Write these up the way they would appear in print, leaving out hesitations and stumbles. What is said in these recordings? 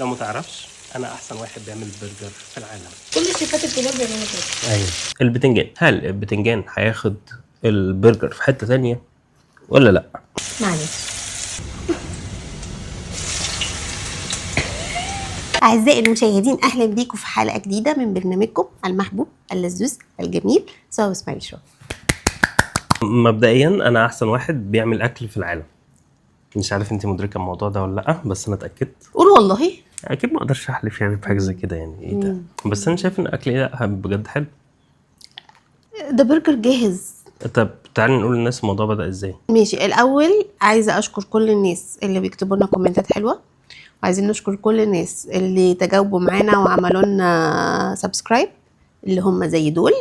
لو ما تعرفش انا احسن واحد بيعمل برجر في العالم. كل الشيفات الكبار بيعملوا كده. ايوه البتنجان، هل البتنجان هياخد البرجر في حتة تانية ولا لا؟ معلش. أعزائي المشاهدين، أهلا بيكم في حلقة جديدة من برنامجكم المحبوب اللذوذ الجميل سوا اسماعيل شو. مبدئيا انا احسن واحد بيعمل اكل في العالم. مش عارف انت مدركه الموضوع ده ولا لا، بس انا اتاكدت. قول والله. اكيد ما اقدرش احلف يعني بحاجه زي كده، يعني ايه ده؟ بس انا شايف ان اكلي لا بجد حلو. ده برجر جاهز. طب تعالي نقول للناس الموضوع بدأ ازاي. ماشي، الأول عايزة أشكر كل الناس اللي بيكتبوا لنا كومنتات حلوة، وعايزين نشكر كل الناس اللي تجاوبوا معانا وعملوا لنا سبسكرايب، اللي هم زي دول،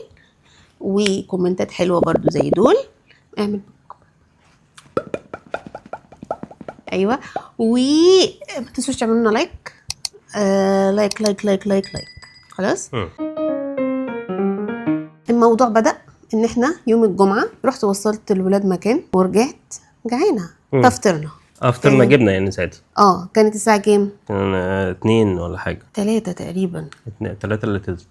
وكومنتات حلوة برضو زي دول. اعمل ايوه، وما تنسوش تعملوا لنا لايك. لايك لايك لايك لايك لايك. خلاص. الموضوع بدأ ان احنا يوم الجمعة رحت وصلت الولاد مكان ورجعت جعانة، ففطرنا. افطرنا جبنه يعني ساعتها. كانت الساعة كام؟ كان 2 ولا حاجه. 3 تقريبا. 3 الا تلت.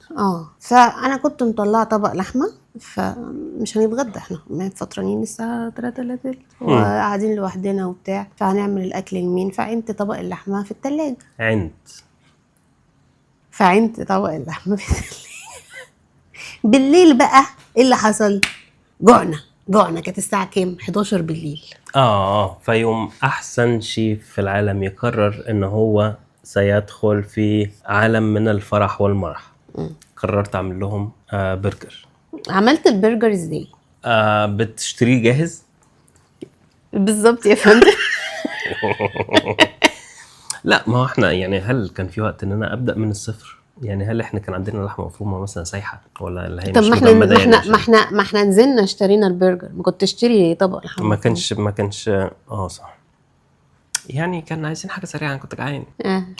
فانا كنت مطلعه طبق لحمه، فمش هنتغدى، احنا فطرانين الساعه 3 الا تلت وقاعدين لوحدنا وبتاع، فهنعمل الاكل لمين؟ فعينت طبق اللحمه في التلاجة. فعينت طبق اللحمه في التلاجة. بالليل بقى ايه اللي حصل؟ جوعنا. كانت الساعه كام؟ 11 بالليل. فيوم احسن شيف في العالم يقرر ان هو سيدخل في عالم من الفرح والمرح. قررت اعمل لهم برجر. عملت البرجر ازاي؟ بتشتريه جاهز بالظبط يا فندم. لا، ما هو احنا يعني هل كان في وقت ان انا ابدا من الصفر؟ يعني هل احنا كان عندنا لحمه مفرومه مثلا سايحه، ولا اللي هي طب مش ما احنا مجمده يعني؟ ما احنا نزلنا اشترينا البرجر، ما كنت تشتري طبق لحمه ما كانش صح. يعني كان عايزين حاجه سريعه، انا كنت جعان.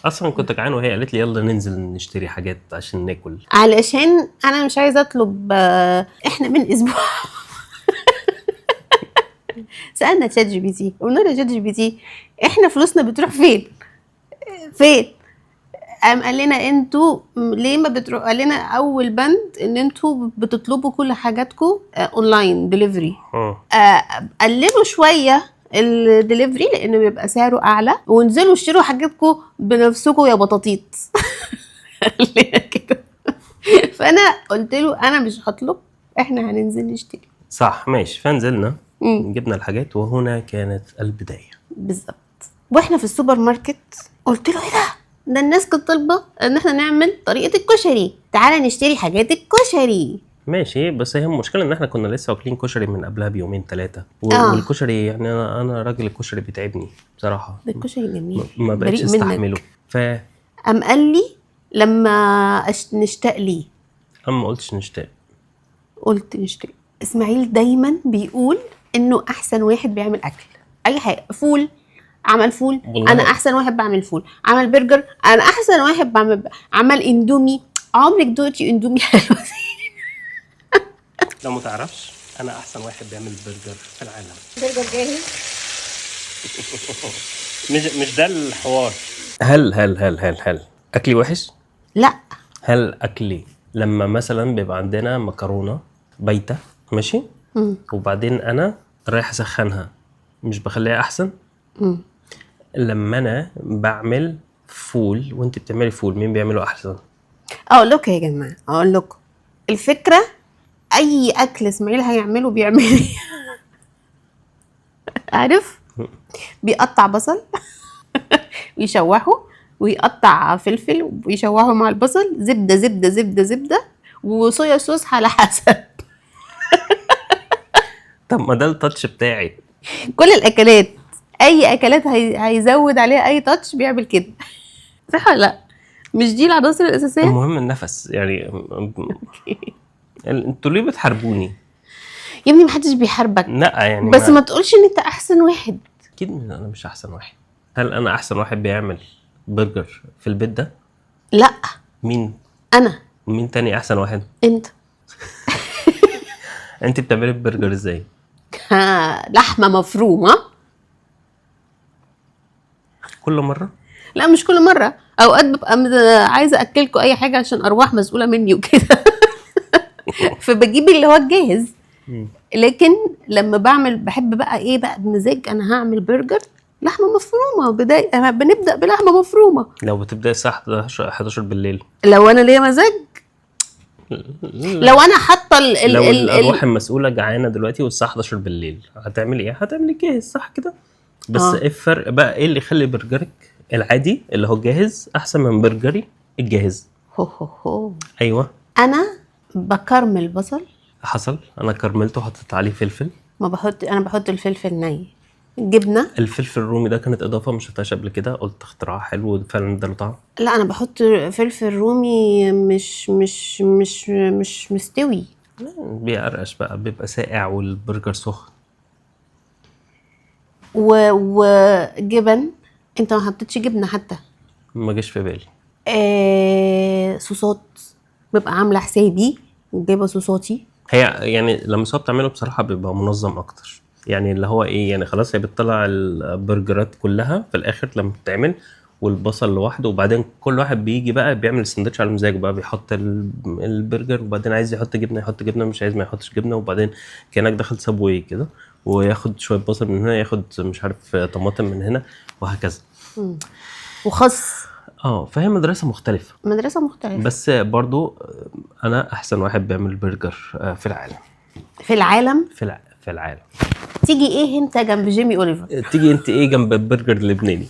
اصلا كنت جعان وهي قالت لي يلا ننزل نشتري حاجات عشان ناكل. علشان انا مش عايزه اطلب. احنا من اسبوع سالنا تشات جي بي تي، قلنا له تشات جي بي تي احنا فلوسنا بتروح فين؟ قام قال لنا انتوا ليه ما بتروح؟ قال لنا اول بند ان انتوا بتطلبوا كل حاجاتكم اونلاين ديليفري. قللوا شويه الدليفري لانه بيبقى سعره اعلى، وانزلوا اشتروا حاجاتكم بنفسكم يا بطاطيط. قال لنا كده. فانا قلت له انا مش هطلب، احنا هننزل نشتري. صح ماشي. فنزلنا جبنا الحاجات، وهنا كانت البدايه بالظبط. واحنا في السوبر ماركت قلت له ايه ده الناس كانت طالبه ان احنا نعمل طريقه الكشري، تعالى نشتري حاجات الكشري. ماشي، بس هي المشكله ان احنا كنا لسه واكلين كشري من قبلها بيومين 3 والكشري يعني انا راجل الكشري بيتعبني بصراحه. ده الكشري جميل، ما بقتش استحمله. قام قال لي لما نشتاق ليه. انا ما قلتش نشتاق، قلت نشتاق. اسماعيل دايما بيقول انه احسن واحد بيعمل اكل اي حاجه. فول، عمل فول انا احسن واحد بعمل فول. عمل برجر انا احسن واحد بعمل. عمل اندومي، عمرك دوقتي اندومي حلو؟ لو ما تعرفش انا احسن واحد بيعمل برجر في العالم. برجر جاهز. مش ده الحوار. هل اكلي وحش؟ لا. هل اكلي لما مثلا بيبقى عندنا مكرونه بايته ماشي وبعدين انا رايح اسخنها مش بخليها احسن؟ لما انا بعمل فول وانت بتعملي فول، مين بيعمله احسن؟ اقول لكم يا جماعه، اقول لكم الفكره، اي اكل اسماعيل هيعمله بيعمل عارف، بيقطع بصل ويشوحه، ويقطع فلفل ويشوحه مع البصل، زبده زبده زبده زبده، وصويا صوص على حسب. طب ما ده التاتش بتاعي. كل الاكلات، اي اكلات هيزود عليها اي تاتش بيعمل كده. صح ولا لا؟ مش دي العناصر الاساسيه؟ المهم النفس يعني. انتوا ليه بتحاربوني يا ابني؟ محدش بيحاربك. لا يعني بس ما تقولش ان انت احسن واحد. اكيد انا مش احسن واحد. هل انا احسن واحد بيعمل برجر في البيت ده؟ لا. مين؟ انا. مين تاني احسن واحد؟ انت. انت بتعملي البرجر ازاي؟ لحمه مفرومه كل مره لا مش كل مره، اوقات ببقى عايزه اكلكم اي حاجه عشان ارواح مسؤوله مني وكده. فبجيب اللي هو الجاهز. لكن لما بعمل بحب بقى ايه بقى بمزاج، انا هعمل برجر لحمه مفرومه، بدايه بنبدا بلحمه مفرومه. لو بتبدأ الساعة 11 بالليل، لو انا ليا مزاج، لو انا حاطه لو الأرواح المسؤولة جعانة دلوقتي والساعة 11 بالليل، هتعملي ايه؟ هتعملي جاهز، صح كده؟ بس ايه الفرق بقى؟ ايه اللي يخلي برجرك العادي اللي هو جاهز احسن من برجري الجاهز؟ هو ايوه، انا بكرمل بصل. حصل. انا كرملته وحطيت عليه فلفل. انا بحط الفلفل ني، جبنه. الفلفل الرومي ده كانت اضافه ما شفتهاش قبل كده، قلت اختراع حلو فعلا ده له طعم. لا انا بحط فلفل رومي مش مستوي. بيقرقش بقى، بيبقى ساقع والبرجر سخن. وجبن. انت ما حطيتش جبنه حتى. ما جاش في بالي. صوصات، ببقى عامله حسابي وجايبه صوصاتي. هي يعني لما صوص بتعمله بصراحه بيبقى منظم اكتر، يعني اللي هو ايه، يعني خلاص هي بتطلع البرجرات كلها في الاخر لما بتتعمل، والبصل لوحده، وبعدين كل واحد بيجي بقى بيعمل السندوتش على مزاجه بقى، بيحط البرجر، وبعدين عايز يحط جبنه يحط جبنه، مش عايز ما يحطش جبنه، وبعدين كانك داخل سابوي كده، وياخد شويه بصل من هنا، ياخد مش عارف طماطم من هنا، وهكذا. وخس. فهي مدرسه مختلفه. مدرسه مختلفه. بس برضو انا احسن واحد بيعمل برجر في العالم. في العالم. في العالم. تيجي ايه انت جنب جيمي اوليفر؟ تيجي انت ايه جنب البرجر اللبناني؟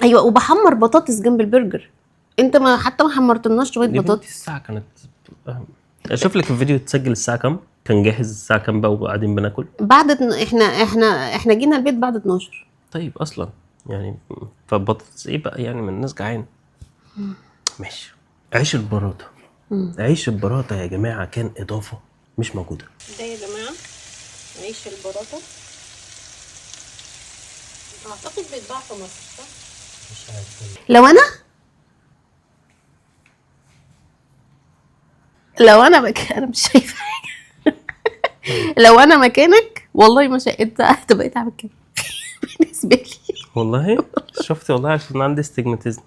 ايوه، وبحمر بطاطس جنب البرجر. انت ما حتى ما حمرتلناش شويه بطاطس. الساعه كانت اشوف لك الفيديو اتسجل الساعه كام، كان جاهز الساعه كام بقى وقاعدين بناكل. احنا جينا البيت بعد 12. طيب اصلا يعني فبطاطس ايه بقى يعني، من الناس جعان. ماشي. عيش البراطه. عيش البراطه يا جماعه كان اضافه مش موجوده. ده يا جماعه عيش البراطه، اعتقد بيتباع في مصر، صح؟ مش عارف. لو انا مش شايفه حاجه. لو انا مكانك والله ما شقت هتبقى تعمل كده. بالنسبه لي والله شفتي، والله عشان عندي استجماتيزم.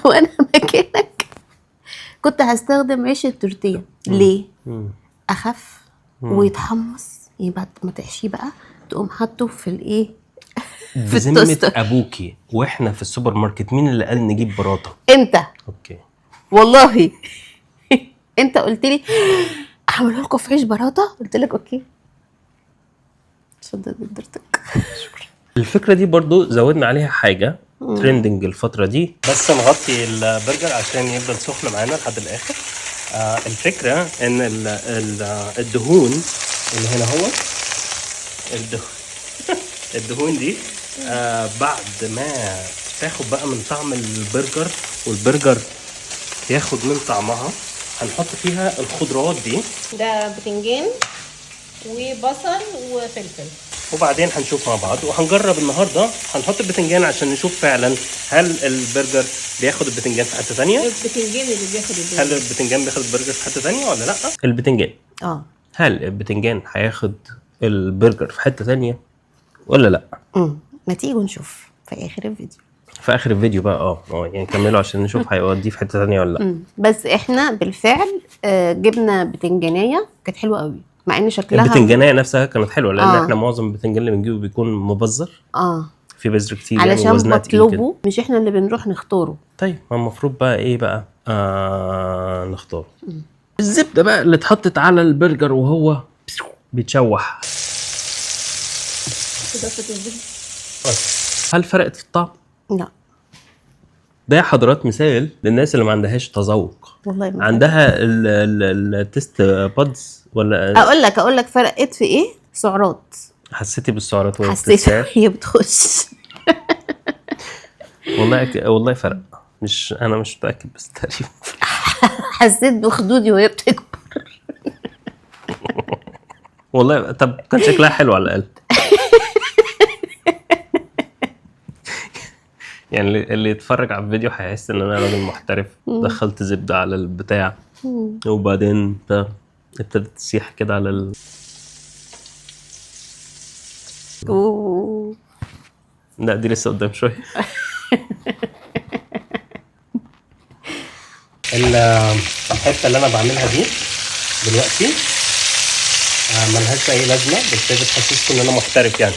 لو انا مكانك كنت هستخدم عيش التورتيه. ليه؟ اخف ويتحمص، يبقى ما تحشيه بقى تقوم حاطه في الايه، في بذمة التوستر. ابوكي واحنا في السوبر ماركت مين اللي قال نجيب براطه؟ انت. اوكي والله انت قلت لي اعمل لكم في عيش براطه، قلت لك اوكي. اتفضل بدرتك. الفكره دي برضو زودنا عليها حاجه ترندنج الفتره دي، بس نغطي البرجر عشان يفضل سخن معانا لحد الاخر. الفكره ان الدهون اللي هنا هو الدهون دي بعد ما تاخد بقى من طعم البرجر والبرجر ياخد من طعمها، هنحط فيها الخضروات دي. ده بتنجان وبصل وفلفل، وبعدين هنشوف مع بعض وهنجرب النهارده. هنحط البتنجان عشان نشوف فعلا هل البرجر بياخد البتنجان في حته ثانيه. البتنجان اللي بياخد البرجر. هل البتنجان بياخد البرجر في حته ثانيه ولا لا؟ البتنجان هل البتنجان هياخد البرجر في حته ثانيه ولا لا؟ ما تيجي نشوف في اخر الفيديو. في اخر الفيديو بقى يعني كملوا عشان نشوف هيوديه في حته ثانيه ولا لا. بس احنا بالفعل جبنا بتنجانيه كانت حلوه قوي، مع ان شكلها البتنجانيه نفسها كانت حلوه، لان احنا معظم البتنجان اللي بنجيبه بيكون مبذر في بذر كتير علشان يعني، وزنها تقيل بطلبه مش احنا اللي بنروح نختاره. طيب ما المفروض بقى ايه بقى نختار الزبده بقى اللي اتحطت على البرجر وهو بيتشوح كده في الزبده. هل فرقت في الطعم؟ لا. ده يا حضرات مثال للناس اللي ما عندهاش تذوق. والله ما عندها التست بادز ولا اقول لك فرقت في ايه؟ سعرات. حسيتي بالسعرات وهي حسيت بتتسعر؟ هي بتخش. والله فرق، انا مش متاكد بس تقريبا. حسيت بخدودي وهي بتكبر. والله طب كان شكلها حلو على الاقل. يعني اللي يتفرج على الفيديو هيحس ان انا راجل محترف. دخلت زبده على البتاع وبعدين ابتدت تسيح كده على لا دي لسه قدام شويه. الحته اللي انا بعملها دي دلوقتي ملهاش اي لازمه، بس هي بتحسسكم ان انا محترف يعني.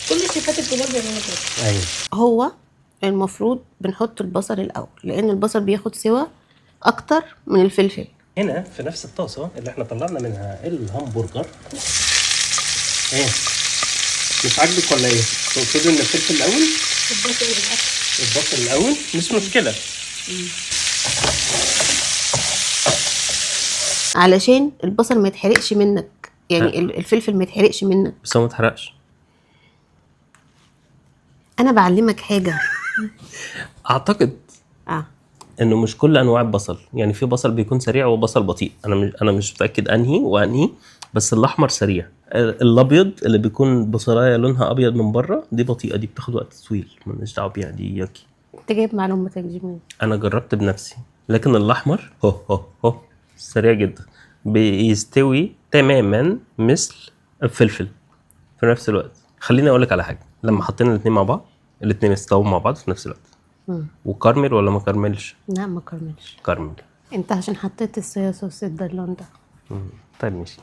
كل الشيفات الكبار بيعملوا كده. ايوه. هو المفروض بنحط البصل الاول، لان البصل بياخد سوا اكتر من الفلفل. هنا في نفس الطاسه اللي احنا طلعنا منها الهمبرجر، ايه مش عاجبك ولا ايه؟ تقصدي ان الفلفل الاول؟ البصل الاول مش مشكله. علشان البصل ما يتحرقش منك، يعني الفلفل ما يتحرقش منك. بس هو ما اتحرقش. انا بعلمك حاجه. اعتقد انه مش كل انواع البصل، يعني في بصل بيكون سريع وبصل بطيء. انا مش متاكد انهي، بس الاحمر سريع. الابيض اللي بيكون بصلايه لونها ابيض من بره دي بطيئه، دي بتاخد وقت طويل، مالناش دعوه بيها، دي ياكي. انت جايب معلوماتك دي منين؟ انا جربت بنفسي. لكن الاحمر هو سريع جدا، بيستوي تماما مثل الفلفل في نفس الوقت. خليني اقول لك على حاجه، لما حطينا الاثنين مع بعض الاثنين استووا مع بعض في نفس الوقت. وكرمل ولا ما كرملش؟ لا ما كرملش. كرمل. انت عشان حطيت الصويا صوص ده اللون ده. طيب ماشي.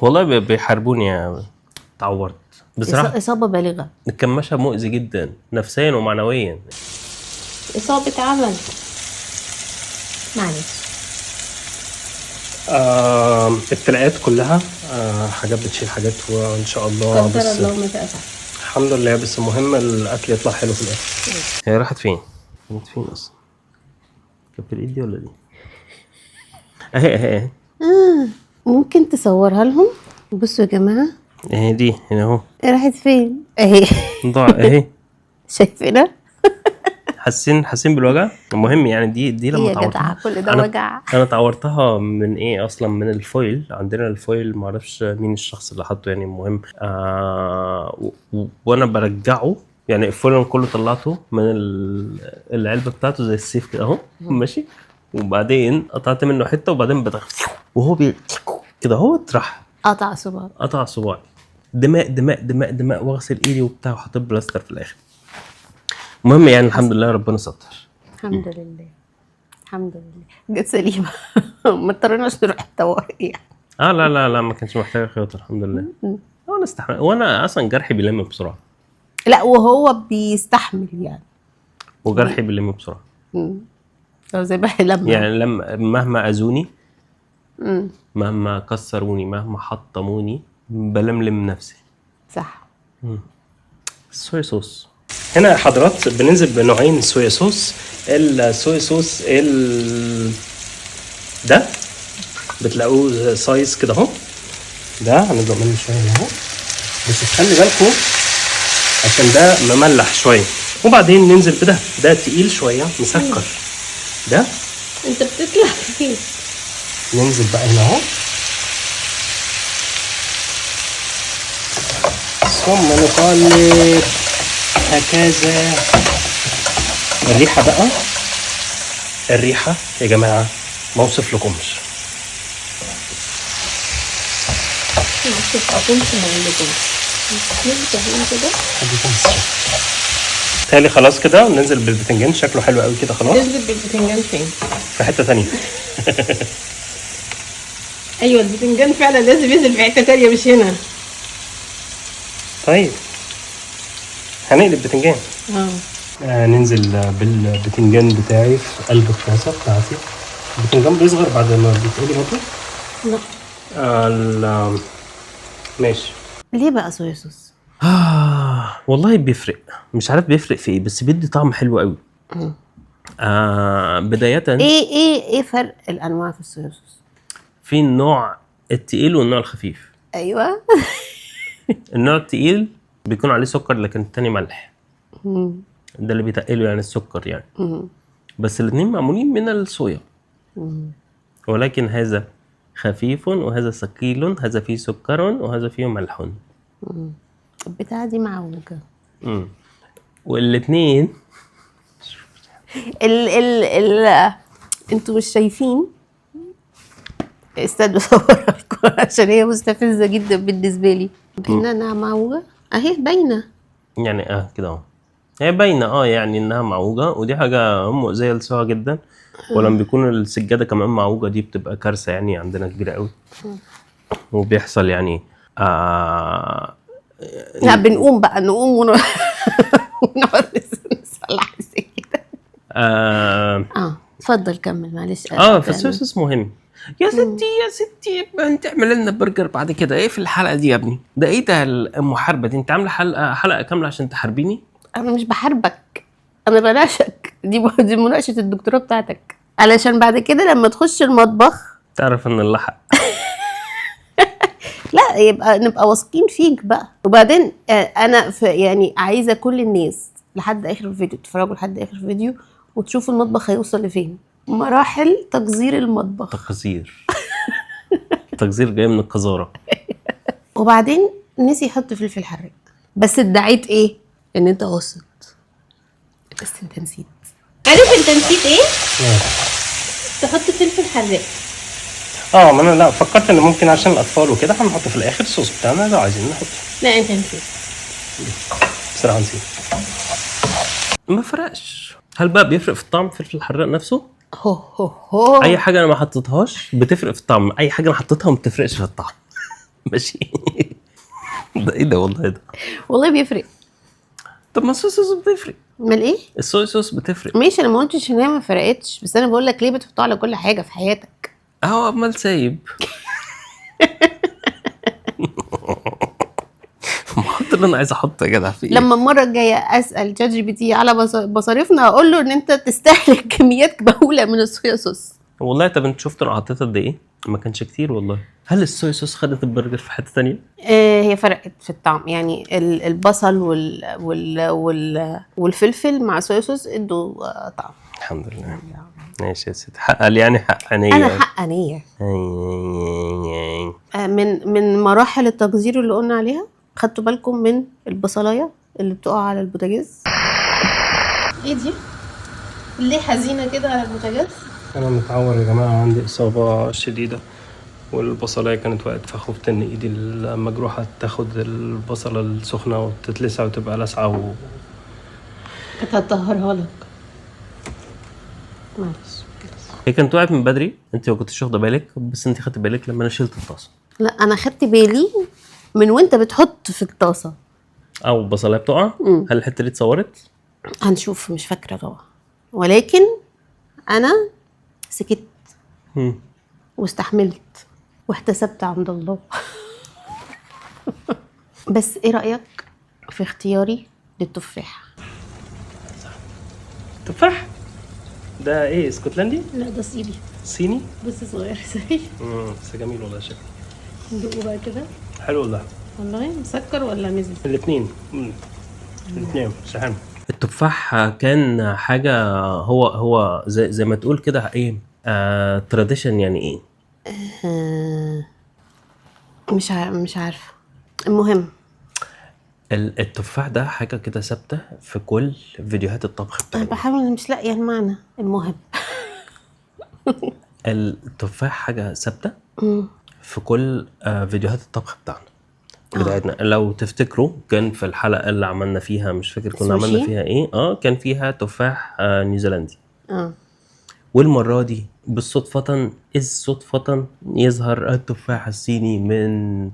والله بيحاربوني يا اتعورت بصراحه. اصابه بالغه. الكماشة مؤذي جدا نفسيا ومعنويا. اصابه عمل. معلش. التلاقيات كلها حاجات بتشيل حاجات وان شاء الله. بس الله ما تأسف. الحمد لله. بس المهم الاكل يطلع حلو في الاخر. هي راحت فين؟ كانت فين اصلا؟ كانت بالايد دي ولا دي؟ اهي. ممكن تصورها لهم؟ بصوا يا جماعه، اهي دي هنا اهو. راحت فين؟ اهي ضاع اهي. شايفينها؟ حاسين بالوجع. المهم يعني دي لما تعورتها كل ده وجع. انا تعورتها من ايه اصلا؟ من الفويل. عندنا الفويل معرفش مين الشخص اللي حطه يعني. المهم وانا برجعه يعني الفويل كله طلعته من العلبه بتاعته زي السيف كده اهو ماشي. وبعدين قطعت منه حته، وبعدين وهو كده اهو راح قطع صباعي. دماء واغسل ايدي وبتاع، وحطيت بلاستر في الاخر. المهم يعني الحمد لله ربنا ستر. الحمد لله جت سليمه. ما اضطريناش نروح الطوارئ يعني. لا ما كانش محتاج خياطه الحمد لله. انا استحمل، وانا اصلا جرحي بيلم بسرعه. لا وهو بيستحمل يعني. وجرحي بيلم بسرعه. لو زي ما لما يعني لما مهما اذوني، مهما كسروني، مهما حطموني، بلملم نفسي. صح. الصويا صوص هنا يا حضرات بننزل بنوعين الصويا صوص. الصويا صوص ده بتلاقوه سايز كده اهو. ده هنبدأ منه شويه اهو، بس خلي بالكم عشان ده مملح شويه. وبعدين ننزل بده، ده تقيل شويه مسكر. ده انت بتطلع فين؟ ننزل بقى هنا اهو، ثم نقلب هكذا. الريحة يا جماعة ما اوصف لكمش. تالي خلاص كده ننزل بالبتنجان. شكله حلو قوي كده. خلاص ننزل بالبتنجان فين؟ في حتة تانية. ايوه البتنجان فعلا لازم ينزل في حتة تانية مش هنا. طيب هنقلب بتنجان. ننزل بالبتنجان بتاعي في قلب الطاسة بتاعتي. البتنجان بيصغر بعد ما بيتقلي برضه؟ لا ماشي. ليه بقى صويا صوص؟ والله بيفرق، مش عارف بيفرق في ايه، بس بيدي طعم حلو قوي. بداية ايه فرق الانواع في الصويا صوص؟ في النوع التقيل والنوع الخفيف. ايوه. النوع التقيل بيكون عليه سكر، لكن التاني ملح. ده اللي بيتقله يعني السكر يعني. بس الاثنين معمولين من الصويا. ولكن هذا خفيف وهذا ثقيل، هذا فيه سكر وهذا فيه ملح. البتاعة دي معوجة. والاثنين انتوا مش شايفين، استنوا اصورها لكم عشان هي مستفزة جدا بالنسبة لي. انها معوجة اهي باينه. يعني كده اهو، هي باينه يعني انها معوجه، ودي حاجه مؤذيه للسوا جدا. ولما بيكون السجاده كمان معوجه دي بتبقى كارثه يعني عندنا كبيره قوي. وبيحصل يعني لا بنقوم بقى نقوم ونقعد نصلح السكه. اتفضل كمل معلش. فالسوسس مهم. يا ستي انت اعمل لنا برجر بعد كده. ايه في الحلقه دي يا ابني؟ ده ايه ده المحاربه دي؟ انت عامله حلقه كامله عشان تحاربيني؟ انا مش بحاربك، انا بناقشك. دي مناقشه الدكتوراه بتاعتك، علشان بعد كده لما تخش المطبخ تعرف ان الله حق. لا يبقى نبقى واثقين فيك بقى. وبعدين انا يعني عايزه كل الناس لحد اخر الفيديو تتفرجوا لحد اخر الفيديو وتشوفوا المطبخ هيوصل لفين، مراحل تقذير المطبخ. تقذير جاي من القذاره. وبعدين نسي يحط فلفل حراق، بس ادعيت ايه؟ ان انت قاصد، بس انت نسيت. عارف انت نسيت ايه؟ تحط فلفل حراق. ما انا لا فكرت ان ممكن عشان الاطفال وكده هنحط في الاخر الصوص بتاعنا لو عايزين نحط. لا انت نسيت بصراحه نسيت. ما فرقش. هل بقى بيفرق في الطعم فلفل الحراق نفسه؟ هو اي حاجه انا ما حطيتهاش بتفرق في الطعم، اي حاجه انا حطيتها ما بتفرقش في الطعم. ماشي. ده ايه ده؟ والله ده والله بيفرق. طب ما الصوص بتفرق. امال ايه؟ الصويا صوص بتفرق. ماشي، انا ما قلتش ان هي ما فرقتش، بس انا بقول لك ليه بتحطها على كل حاجه في حياتك. امال سايب. محط اللي انا عايز احطه يا جدع في ايه؟ لما المره الجايه اسال شات جي بي تي على مصاريفنا هقول له ان انت تستهلك كميات مهوله من الصويا صوص. والله. طب انت شفت انا حطيت قد ايه؟ ما كانش كتير والله. هل الصويا صوص خدت البرجر في حته ثانيه؟ هي فرقت في الطعم، يعني البصل والفلفل مع الصويا صوص ادوا طعم. الحمد لله. ماشي يا ست. حقل يعني حقانيه. انا حقانيه. من مراحل التقذير اللي قلنا عليها، خدتوا بالكم من البصلايه اللي بتقع على البوتاجاز؟ ايه دي؟ ليه حزينه كده على البوتاجاز؟ انا متعور يا جماعه، عندي اصابه شديده والبصلايه كانت وقت، فخفت ان ايدي المجروحه تاخد البصله السخنه وتتلسع وتبقى لسعه كانت هتطهرها لك. معلش. هي كانت وقعت من بدري، انت ما كنتش واخده بالك، بس انت خدت بالك لما انا شلت الطاسه. لا انا خدت بالي من وانت بتحط في الطاسه او البصلايه بتقع. هل الحته دي اتصورت؟ هنشوف، مش فاكره طبعا، ولكن انا سكت واستحملت واحتسبت عند الله. بس ايه رايك في اختياري للتفاح؟ تفاح ده ايه؟ اسكتلندي؟ لا ده صيني. صيني؟ بس صغير زي بس جميل والله شكله. ندوقه بقى كده. حلو والله. والله مسكر ولا مزز؟ الاثنين. سحن. التفاح كان حاجه، هو زي ما تقول كده ايه، تراديشن يعني ايه. مش عارفه. المهم التفاح ده حاجه كده ثابته في كل فيديوهات الطبخ انا بتاعتي. بحاول مش لاقيه المعنى. المهم التفاح حاجه ثابته في كل فيديوهات الطبخ بتاعتنا. لو تفتكروا كان في الحلقه اللي عملنا فيها، مش فاكر كنا عملنا فيها ايه، كان فيها تفاح نيوزيلندي. والمره دي بالصدفه يظهر التفاح الصيني من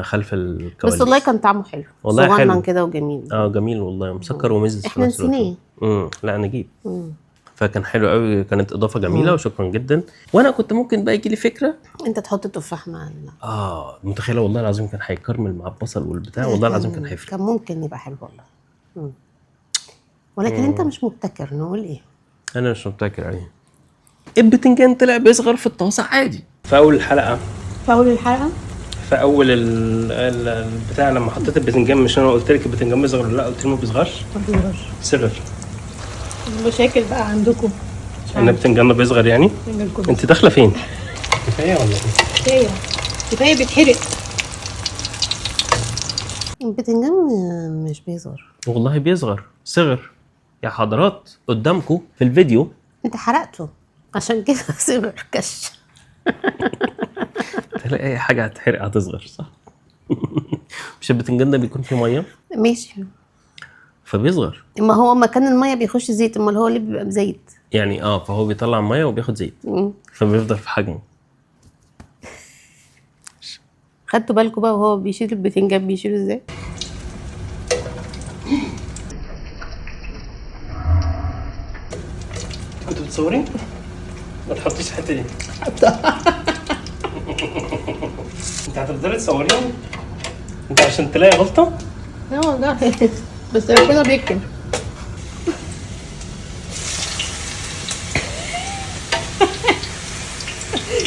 خلف الكواليس. بس والله كان طعمه حلو، والله صغنن كده وجميل. جميل والله، مسكر ومزز. احنا نسيناه. لا نجيب. فكان حلو قوي، كانت اضافه جميله وشكرا جدا. وانا كنت ممكن بقى يجي لي فكره انت تحط التفاح مع متخيله والله العظيم كان هيكرمل مع البصل والبتاع. والله العظيم كان هيفرق، كان ممكن يبقى حلو والله. ولكن انت مش مبتكر. نقول ايه؟ انا مش مبتكر. ايه البتنجان طلع بيصغر في الطاسه عادي. في اول الحلقه في اول البتاع لما حطيت البتنجان، مش انا قلت لك البتنجان بيصغر ولا لا؟ قلت لي ما بيصغرش. صغر. المشاكل بقى عندكم. انا البتنجان بيصغر يعني. انت داخله فين؟ كفايه ولا ايه؟ كفايه بيتحرق. البتنجان مش بيصغر والله، بيصغر. صغر يا حضرات قدامكم في الفيديو. انت حرقته عشان كده صغر كش. تلاقي اي حاجه هتحرق هتصغر، صح؟ مش البتنجان ده بيكون فيه ميه ماشي، فبيصغر ما هو مكان الميه بيخش زيت، امال هو اللي بيبقى بزيت. يعني. فهو بيطلع ميه وبياخد زيت فبيفضل في حجمه. خدتوا بالكم بقى وهو بيشيل البتنجان بيشيله ازاي؟ انتوا بتصورين؟ ما تحطيش الحته دي. انت هتفضلي تصورين انت عشان تلاقي غلطه؟ لا والله بس ربنا بيكرم.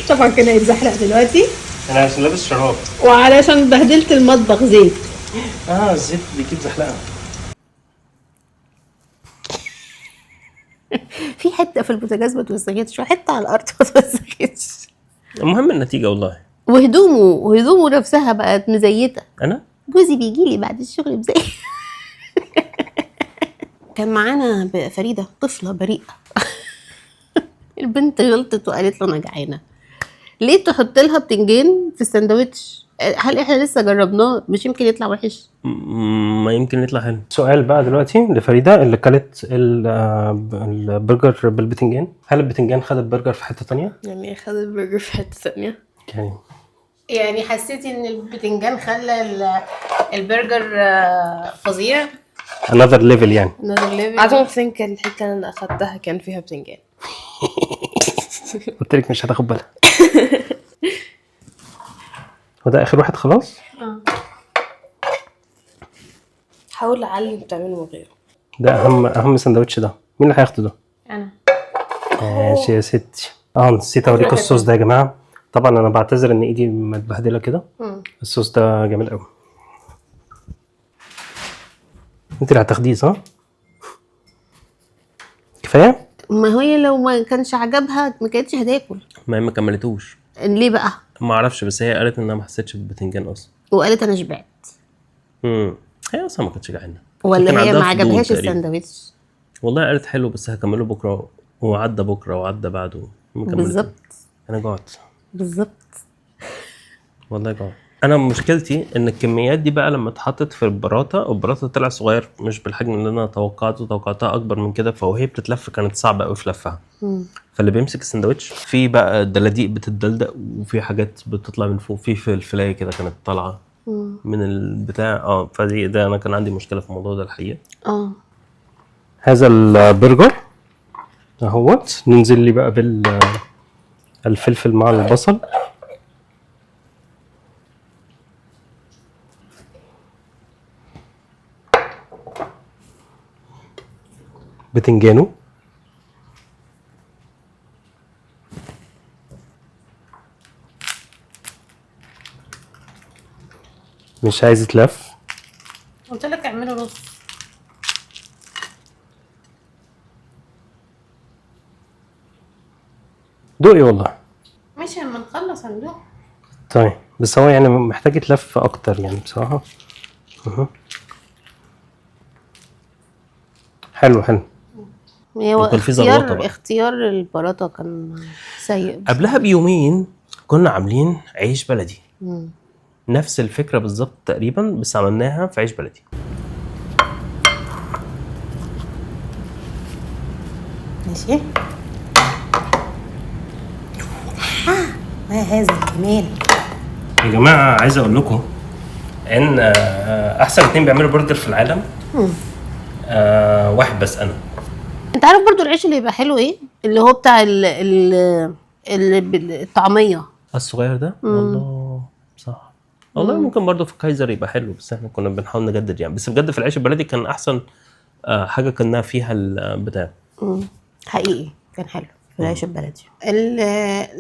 طبعا كان هيتزحلق دلوقتي انا عشان لابس شراب وعلشان بهدلت المطبخ زيت. الزيت بيجيب زحلقه. في حته في البوتاجاز ما توسختش وحته على الارض ما توسختش. المهم النتيجه والله. وهدومه نفسها بقت مزيته. انا جوزي بيجي لي بعد الشغل مزيت. كان معانا فريده طفله بريئه. البنت غلطت وقالت له انا جعانه. ليه تحط لها بتنجان في الساندوتش؟ هل احنا لسه جربناه؟ مش يمكن يطلع وحش. ما يمكن يطلع حلو. سؤال بقى دلوقتي لفريده اللي كلت البرجر بالبتنجان، هل البتنجان خد البرجر في حته تانية؟ يعني خد البرجر في حته ثانيه. يعني حسيتي ان البتنجان خلى البرجر فظيع؟ another level يعني. I don't think الحتة اللي أنا أخدتها كان فيها بتنجان. قلت لك مش هتاخد بالها. وده اخر واحد خلاص. حاول أعلم تعمله غيره. ده اهم سندوتش. ده مين اللي هياخده ده؟ انا. ماشي يا ستي. نسيت اوريكم الصوص ده يا جماعه. طبعا انا بعتذر ان ايدي متبهدله كده. الصوص ده جميل قوي. انت اللي هتاخديه صح؟ كفايه؟ ما هي لو ما كانش عجبها ما كانتش هتاكل. ما كملتوش. ليه بقى؟ ما اعرفش، بس هي قالت انها ما حسيتش بالبتنجان اصلا. وقالت انا شبعت. هي اصلا ما كانتش جعانه. ولا هي ما عجبهاش الساندوتش؟ والله قالت حلو بس هكمله بكره، وعدى بكره وعدى بعده. بالظبط. انا جوعت بالظبط. والله جوعت. انا مشكلتي ان الكميات دي بقى لما اتحطت في البراطه طلع صغير، مش بالحجم اللي انا توقعتها اكبر من كده، فوهي بتتلف كانت صعبه قوي في لفها. فاللي بيمسك السندوتش في بقى دلاديق بتتدلدق، وفي حاجات بتطلع من فوق، في فلفلايه كده كانت طالعه من البتاع. ده انا كان عندي مشكله في الموضوع ده الحقيقه. هذا البرجر اهوت. ننزل لي بقى بالفلفل مع البصل. بتنجانه، مش عايز يتلف. قلت لك اعمله رز. دوقي والله. ماشي لما نخلص هندوق. طيب بس هو يعني محتاج يتلف اكتر يعني بصراحه. حلو. هو اختيار البراطه كان سيء. قبلها بيومين كنا عاملين عيش بلدي. نفس الفكره بالظبط تقريبا، بس عملناها في عيش بلدي. ماشي. ما هذا الجمال يا جماعه. عايز اقول لكم ان احسن 2 بيعملوا برجر في العالم واحد بس انا. انت عارف برضو العيش اللي يبقى حلو ايه؟ اللي هو بتاع الطعميه الصغير ده. والله صح. والله ممكن برضو في كايزر يبقى حلو، بس احنا كنا بنحاول نجدد يعني. بس بجد في العيش البلدي كان احسن حاجه كنا فيها البتاع. حقيقي كان حلو في العيش البلدي.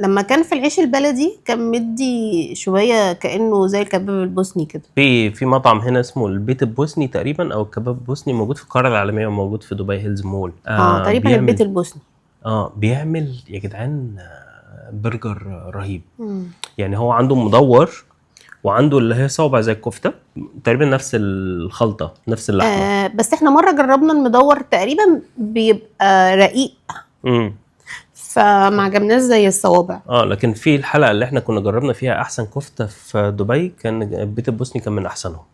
لما كان في العيش البلدي كان مدي شويه كانه زي الكباب البوسني كده. في مطعم هنا اسمه البيت البوسني تقريبا، او الكباب البوسني، موجود في القاره العالميه وموجود في دبي هيلز مول. تقريبا البيت البوسني. بيعمل يا جدعان برجر رهيب. يعني هو عنده مدور وعنده اللي هي صوابع زي الكفته تقريبا، نفس الخلطه نفس اللحمه. بس احنا مره جربنا المدور تقريبا بيبقى رقيق. فما عجبناش زي الصوابع. لكن في الحلقه اللي احنا كنا جربنا فيها احسن كفته في دبي، كان بيت البوسني كان من احسنهم.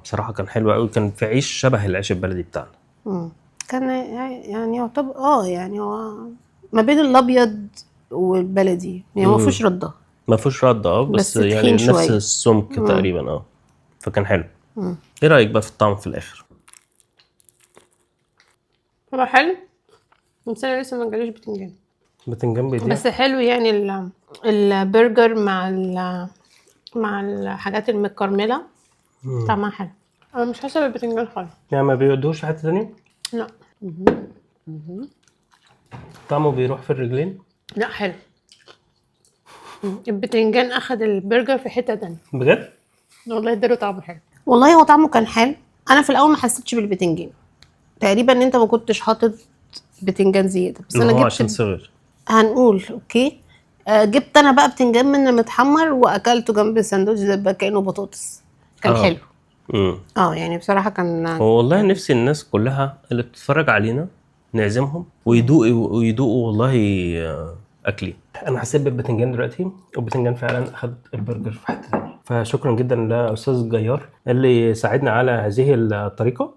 بصراحه كان حلو قوي، كان في عيش شبه العيش البلدي بتاعنا. كان يعني يعتبر يعني هو ما بين الابيض والبلدي، يعني ما فيهوش رده. ما فيهوش رده بس يعني نفس شوية. السمك تقريبا. فكان حلو. ايه رايك بقى في الطعم في الاخر؟ هو حلو، بس انا لسه ما جاليش بتنجان بيضيع. بس حلو يعني البرجر مع الحاجات المكرمله طعمها حلو. انا مش حاسه بالبتنجان خالص، يعني ما بيودوش في حته ثانيه؟ لا. طعمه بيروح في الرجلين؟ لا حلو. البتنجان اخد البرجر في حته تانية بجد؟ والله اداله طعمه حلو. والله هو طعمه كان حلو. انا في الاول ما حسيتش بالبتنجان تقريبا، ان انت ما كنتش حاطط بتنجان زياده، بس انا هو جبت عشان صغير. هنقول اوكي. جبت انا بقى بتنجان من متحمر واكلته جنب الساندوتش ده بقى كانه بطاطس. كان حلو. يعني بصراحه كان والله نفسي الناس كلها اللي بتتفرج علينا نعزمهم ويدوقوا والله اكلي. انا حسيت بالبتنجان دلوقتي، والبتنجان فعلا اخد البرجر في حته ثانيه. فشكرا جدا لاستاذ جيار اللي ساعدنا على هذه الطريقه.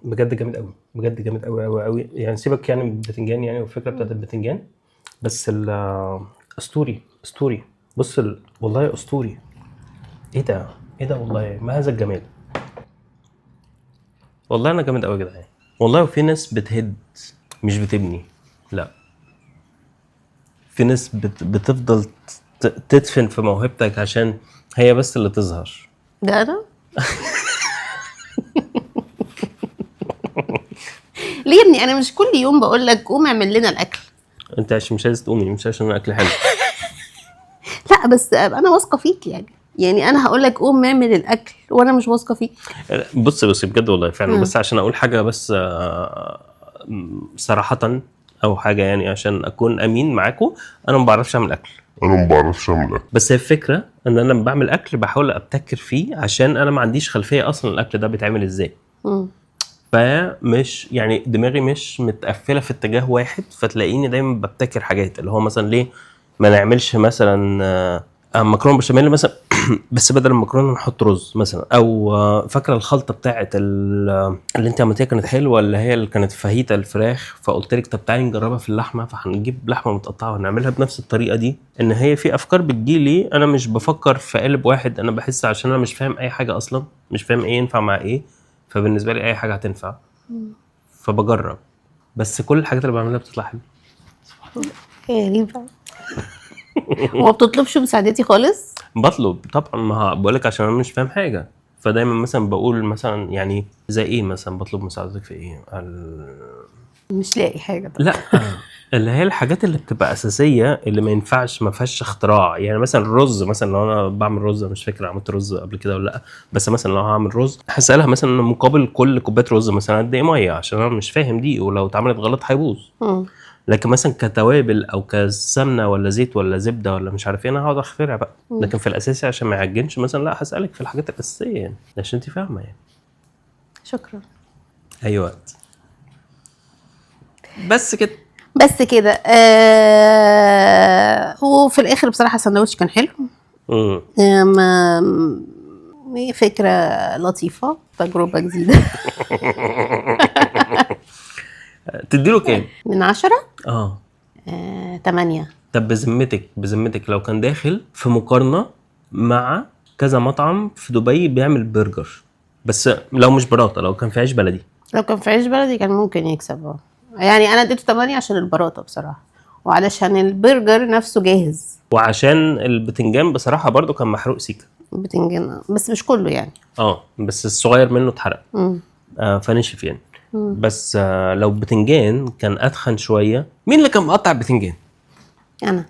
بجد جامد قوي، بجد جامد قوي قوي قوي. يعني سيبك يعني من البتنجان يعني والفكره بتاعت البتنجان، بس اسطوري اسطوري. بص والله اسطوري. ايه ده والله ما هذا الجمال. والله انا جامد قوي يا جدعان والله. وفي ناس بتهد مش بتبني، لا، في ناس بتفضل تدفن في موهبتك عشان هي بس اللي تظهر. ده انا ليه يا ابني؟ انا مش كل يوم بقول لك قوم اعمل لنا الاكل؟ انت عشان مش عايز تقومي، مش عشان الاكل حلو. لا بس انا واثقه فيك يعني انا هقول لك قوم اعمل الاكل وانا مش واثقه فيك. بص بجد والله فعلا. بس عشان اقول حاجه بس صراحه او حاجه يعني عشان اكون امين معاكم، انا ما بعرفش اعمل اكل. بس هي الفكره ان انا لما بعمل اكل بحاول ابتكر فيه، عشان انا ما عنديش خلفيه اصلا الاكل ده بيتعمل ازاي. فمش يعني دماغي مش متقفله في اتجاه واحد، فتلاقيني دايما ببتكر حاجات اللي هو مثلا ليه ما نعملش مثلا مكرونه بشاميل مثلا بس بدل المكرونه نحط رز مثلا. او فاكره الخلطه بتاعه اللي انت عملتيها كانت حلوه، اللي هي اللي كانت فاهيتا الفراخ، فقلت لك طب تعالي نجربها في اللحمه، فهنجيب لحمه متقطعه ونعملها بنفس الطريقه دي. ان هي في افكار بتجيلي انا مش بفكر في قالب واحد، انا بحس عشان انا مش فاهم اي حاجه اصلا، مش فاهم ايه ينفع مع ايه، فبالنسبه لي اي حاجه هتنفع فبجرب. بس كل الحاجات اللي بعملها بتطلع حلوه. غريبه. وما بتطلبش مساعدتي خالص؟ بطلب طبعا، ما بقولك عشان انا مش فاهم حاجه، فدايما مثلا بقول مثلا يعني زي ايه مثلا بطلب مساعدتك في ايه مش لاقي حاجه طبعا. لا اللي هي الحاجات اللي بتبقى اساسيه اللي ما ينفعش ما فيهاش اختراع. يعني مثلا الرز مثلا، لو انا بعمل رز مش فاكر عملت رز قبل كده ولا لا، بس مثلا لو هعمل رز هسالها مثلا مقابل كل كوبايه رز مثلا قد ايه ميه، عشان انا مش فاهم دي، ولو اتعملت غلط هيبوظ. لكن مثلا كتوابل او كسمنه ولا زيت ولا زبده ولا مش عارف ايه انا هقعد اخترع بقى. لكن في الاساسي عشان ما يعجنش مثلا لا هسالك في الحاجات الاساسيه يعني عشان انت فاهمه يعني. شكرا. اي وقت. بس كده. هو في الاخر بصراحه الساندوتش كان حلو. فكره لطيفه، تجربه جديده. تديله كام من 10؟ 8. طب بذمتك لو كان داخل في مقارنه مع كذا مطعم في دبي بيعمل برجر، بس لو مش براطه، لو كان في عيش بلدي، لو كان في عيش بلدي كان ممكن يكسب. يعني انا اديته 8 عشان البراطه بصراحه، وعلشان البرجر نفسه جاهز، وعشان البتنجان بصراحه برضو كان محروق سيكا. البتنجان بس مش كله يعني. بس الصغير منه اتحرق. فنشف يعني. بس لو بتنجان كان اتخن شويه. مين اللي كان مقطع البتنجان؟ انا.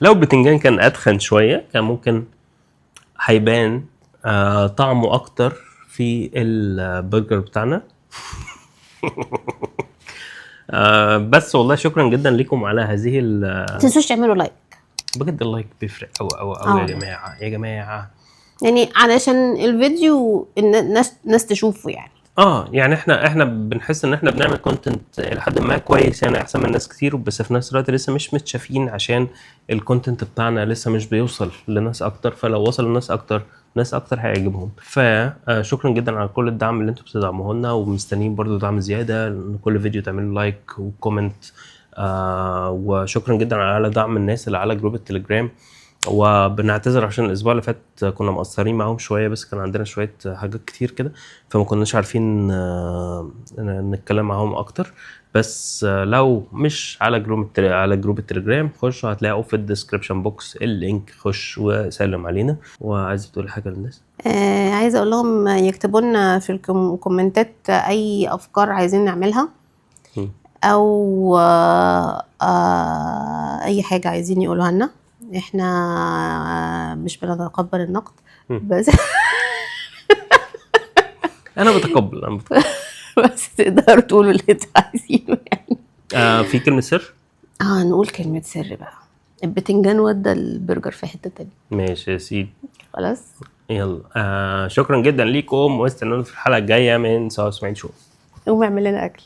لو البتنجان كان اتخن شويه كان ممكن هيبان طعمه اكتر في البرجر بتاعنا. بس والله شكرا جدا لكم على هذه ما تنسوش تعملوا لايك، بجد اللايك بيفرق أو يا جماعه يعني علشان الفيديو الناس تشوفه يعني. يعني احنا بنحس ان احنا بنعمل كونتنت لحد ما كويس، يعني احسن من ناس كتير، بس في نفس الوقت لسه مش متشافين عشان الكونتنت بتاعنا لسه مش بيوصل لناس اكتر. فلو وصل لناس اكتر، ناس اكتر هيعجبهم. فشكرا جدا على كل الدعم اللي انتوا بتدعموه لنا، ومستنيين برضو دعم زياده، ان كل فيديو تعملوا لايك وكومنت. وشكرا جدا على دعم الناس اللي على جروب التليجرام. وبنعتذر عشان الاسبوع اللي فات كنا مقصرين معاهم شويه، بس كان عندنا شويه حاجات كتير كده، فما كناش عارفين نتكلم معاهم اكتر. بس لو مش على جروب التليجرام، خشوا هتلاقوا في الديسكريبشن بوكس اللينك، خش وسلم علينا. وعايز تقول حاجه للناس؟ عايزه اقول لهم يكتبوا لنا في الكومنتات اي افكار عايزين نعملها، او اي حاجه عايزين يقولوها لنا. احنا مش بنتقبل النقد بس انا بتقبل بس تقدروا تقولوا اللي انتوا عايزينه يعني. في كلمه سر. نقول كلمه سر بقى. البتنجان ودى البرجر في حته تانية. ماشي يا سيدي، خلاص يلا. شكرا جدا ليكم، واستنونا في الحلقه الجايه من 77 شو. قوم اعمل لنا اكل.